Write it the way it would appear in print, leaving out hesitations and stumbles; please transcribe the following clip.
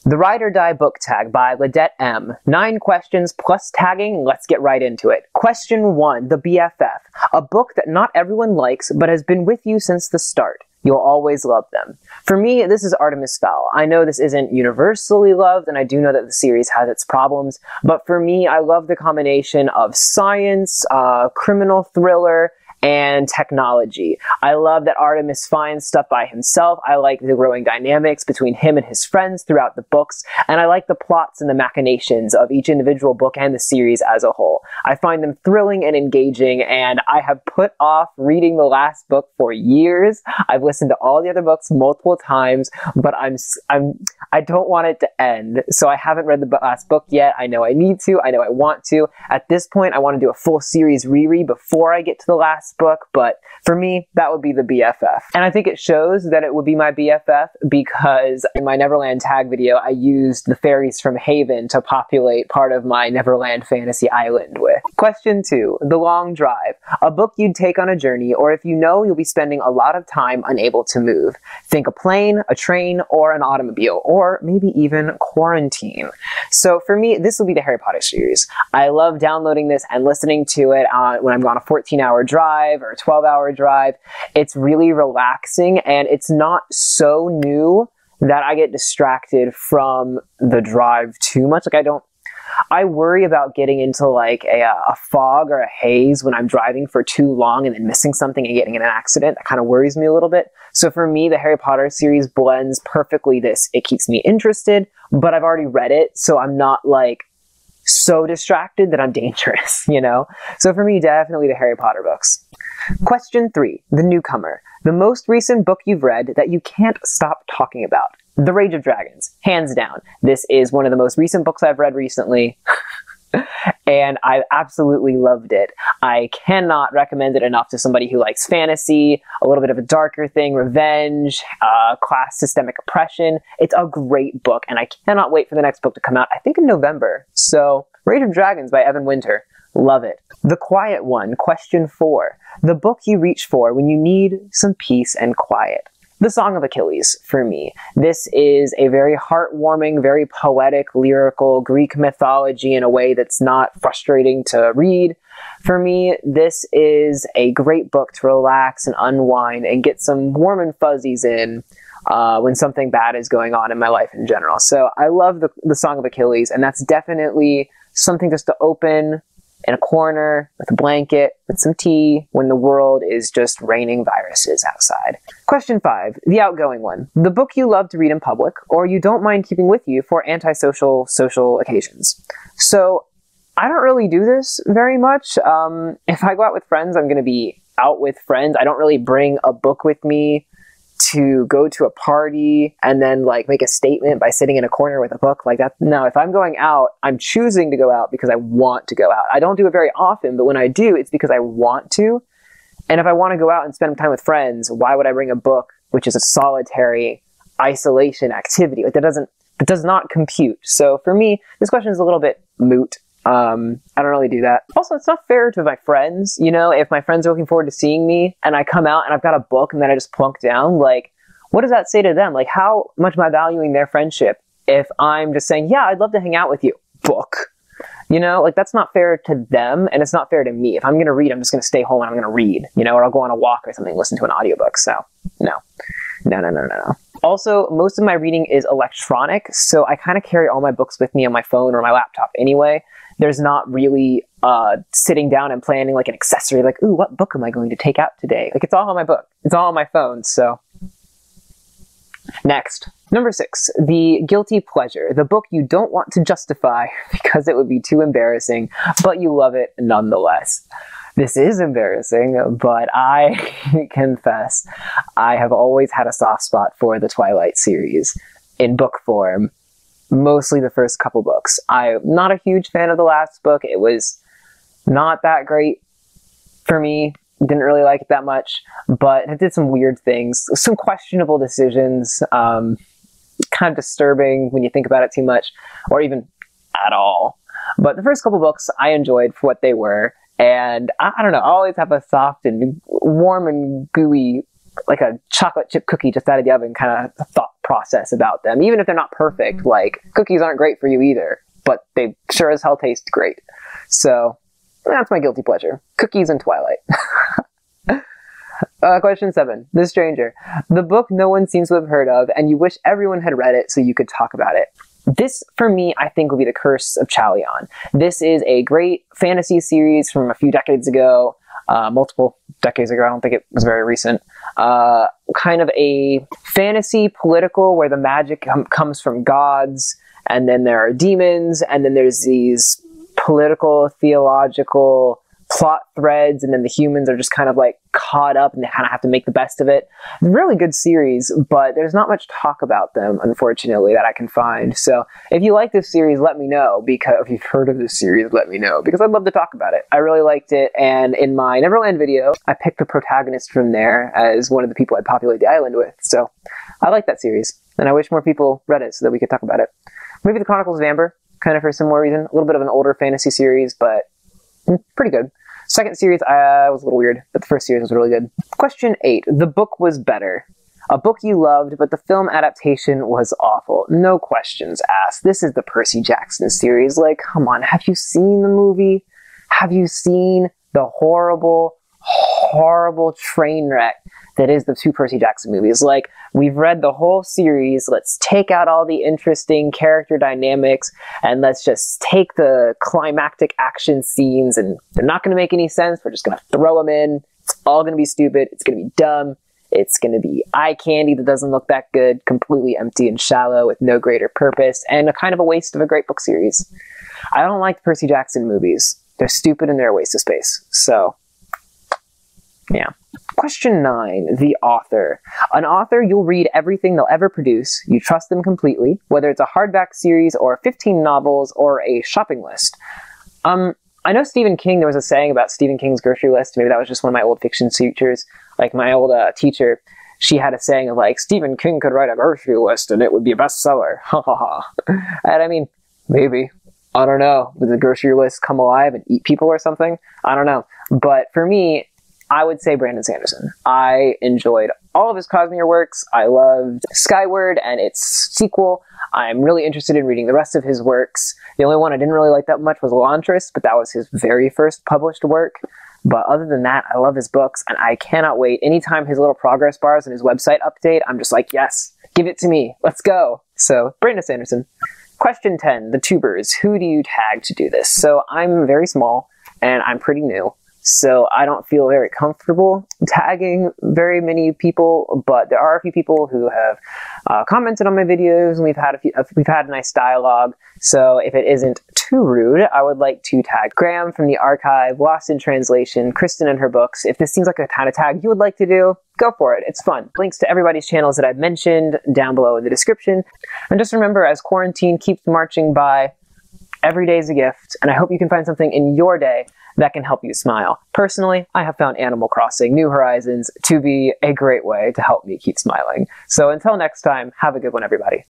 The Ride or Die Book Tag by Ladette M. 9 questions plus tagging, let's get right into it. Question 1, The BFF. A book that not everyone likes, but has been with you since the start. You'll always love them. For me, this is Artemis Fowl. I know this isn't universally loved, and I do know that the series has its problems, but for me, I love the combination of science, criminal thriller, and technology. I love that Artemis finds stuff by himself. I like the growing dynamics between him and his friends throughout the books, and I like the plots and the machinations of each individual book and the series as a whole. I find them thrilling and engaging, and I have put off reading the last book for years. I've listened to all the other books multiple times, but I don't want it to end, so I haven't read the last book yet. I know I need to, I know I want to. At this point, I want to do a full series reread before I get to the last book, but for me, that would be the BFF. And I think it shows that it would be my BFF because in my Neverland tag video, I used the fairies from Haven to populate part of my Neverland fantasy island with. Question 2, The Long Drive. A book you'd take on a journey, or if you know you'll be spending a lot of time unable to move. Think a plane, a train, or an automobile, or maybe even quarantine. So for me, this will be the Harry Potter series. I love downloading this and listening to it when I'm on a 14-hour drive or a 12-hour drive. It's really relaxing, and it's not so new that I get distracted from the drive too much. Like I worry about getting into like a fog or a haze when I'm driving for too long and then missing something and getting in an accident. That kind of worries me a little bit. So for me, the Harry Potter series blends perfectly this. It keeps me interested, but I've already read it, so I'm not like so distracted that I'm dangerous, you know? So for me, definitely the Harry Potter books. Question 3, The Newcomer. The most recent book you've read that you can't stop talking about. The Rage of Dragons, hands down. This is one of the most recent books I've read recently, and I absolutely loved it. I cannot recommend it enough to somebody who likes fantasy, a little bit of a darker thing, revenge, class systemic oppression. It's a great book, and I cannot wait for the next book to come out, I think in November. So, Rage of Dragons by Evan Winter. Love it. The Quiet One, question 4. The book you reach for when you need some peace and quiet. The Song of Achilles, for me. This is a very heartwarming, very poetic, lyrical Greek mythology in a way that's not frustrating to read. For me, this is a great book to relax and unwind and get some warm and fuzzies in when something bad is going on in my life in general. So I love the Song of Achilles, and that's definitely something just to open in a corner with a blanket, with some tea, when the world is just raining viruses outside. Question 5, The Outgoing One. The book you love to read in public, or you don't mind keeping with you for antisocial social occasions. So, I don't really do this very much. If I go out with friends, I'm going to be out with friends. I don't really bring a book with me to go to a party and then like make a statement by sitting in a corner with a book like that. No, if I'm going out, I'm choosing to go out because I want to go out. I don't do it very often, but when I do, it's because I want to. And if I want to go out and spend time with friends, why would I bring a book, which is a solitary isolation activity? Like it does not compute. So for me, this question is a little bit moot. I don't really do that. Also, it's not fair to my friends, you know, if my friends are looking forward to seeing me and I come out and I've got a book and then I just plunk down, like, what does that say to them? Like, how much am I valuing their friendship if I'm just saying, yeah, I'd love to hang out with you, book? You know, like, that's not fair to them, and it's not fair to me. If I'm going to read, I'm just going to stay home and I'm going to read, you know, or I'll go on a walk or something, listen to an audiobook. So, no. Also, most of my reading is electronic, so I kind of carry all my books with me on my phone or my laptop anyway. There's not really sitting down and planning like an accessory, like, ooh, what book am I going to take out today? Like, it's all on my book. It's all on my phone, so. Next. Number 6, The Guilty Pleasure. The book you don't want to justify because it would be too embarrassing, but you love it nonetheless. This is embarrassing, but I confess I have always had a soft spot for the Twilight series in book form. Mostly the first couple books. I'm not a huge fan of the last book. It was not that great for me. Didn't really like it that much, but it did some weird things, some questionable decisions, kind of disturbing when you think about it too much, or even at all. But the first couple books I enjoyed for what they were, and I don't know, I always have a soft and warm and gooey like a chocolate chip cookie just out of the oven kind of thought process about them. Even if they're not perfect, like cookies aren't great for you either, but they sure as hell taste great. So that's my guilty pleasure. Cookies and Twilight. Question 7. The Stranger. The book no one seems to have heard of, and you wish everyone had read it so you could talk about it. This, for me, I think will be The Curse of Chalion. This is a great fantasy series from a few decades ago, multiple decades ago. I don't think it was very recent. Kind of a fantasy political where the magic comes from gods, and then there are demons, and then there's these political, theological plot threads, and then the humans are just kind of like caught up and they kind of have to make the best of it. Really good series, but there's not much talk about them, unfortunately, that I can find. So if you like this series, let me know, because if you've heard of this series, let me know, because I'd love to talk about it. I really liked it, and in my Neverland video, I picked the protagonist from there as one of the people I'd populate the island with. So I like that series, and I wish more people read it so that we could talk about it. Maybe the Chronicles of Amber, kind of for a similar reason. A little bit of an older fantasy series, but pretty good. Second series was a little weird, but the first series was really good. Question 8. The book was better. A book you loved, but the film adaptation was awful. No questions asked. This is the Percy Jackson series. Like, come on, have you seen the movie? Have you seen the horrible, horrible train wreck that is the 2 Percy Jackson movies? Like, we've read the whole series. Let's take out all the interesting character dynamics, and let's just take the climactic action scenes, and they're not going to make any sense. We're just going to throw them in. It's all going to be stupid. It's going to be dumb. It's going to be eye candy that doesn't look that good, completely empty and shallow with no greater purpose, and a kind of a waste of a great book series. I don't like the Percy Jackson movies. They're stupid and they're a waste of space. So, yeah. Question 9. The author. An author, you'll read everything they'll ever produce. You trust them completely, whether it's a hardback series or 15 novels or a shopping list. I know Stephen King, there was a saying about Stephen King's grocery list. Maybe that was just one of my old fiction teachers. Like my old teacher, she had a saying of like, Stephen King could write a grocery list and it would be a bestseller. Ha ha ha. And I mean, maybe. I don't know. Would the grocery list come alive and eat people or something? I don't know. But for me, I would say Brandon Sanderson. I enjoyed all of his Cosmere works. I loved Skyward and its sequel. I'm really interested in reading the rest of his works. The only one I didn't really like that much was Elantris, but that was his very first published work. But other than that, I love his books, and I cannot wait. Anytime his little progress bars and his website update, I'm just like, yes, give it to me. Let's go. So, Brandon Sanderson. Question 10, the tubers. Who do you tag to do this? So I'm very small, and I'm pretty new. So I don't feel very comfortable tagging very many people, but there are a few people who have commented on my videos, and we've had a nice dialogue. So if it isn't too rude, I would like to tag Graham from the archive, Lost in Translation, Kristen and her books. If this seems like a kind of tag you would like to do, go for it. It's fun. Links to everybody's channels that I've mentioned down below in the description. And just remember, as quarantine keeps marching by, every day is a gift, and I hope you can find something in your day that can help you smile. Personally, I have found Animal Crossing New Horizons to be a great way to help me keep smiling. So until next time, have a good one, everybody.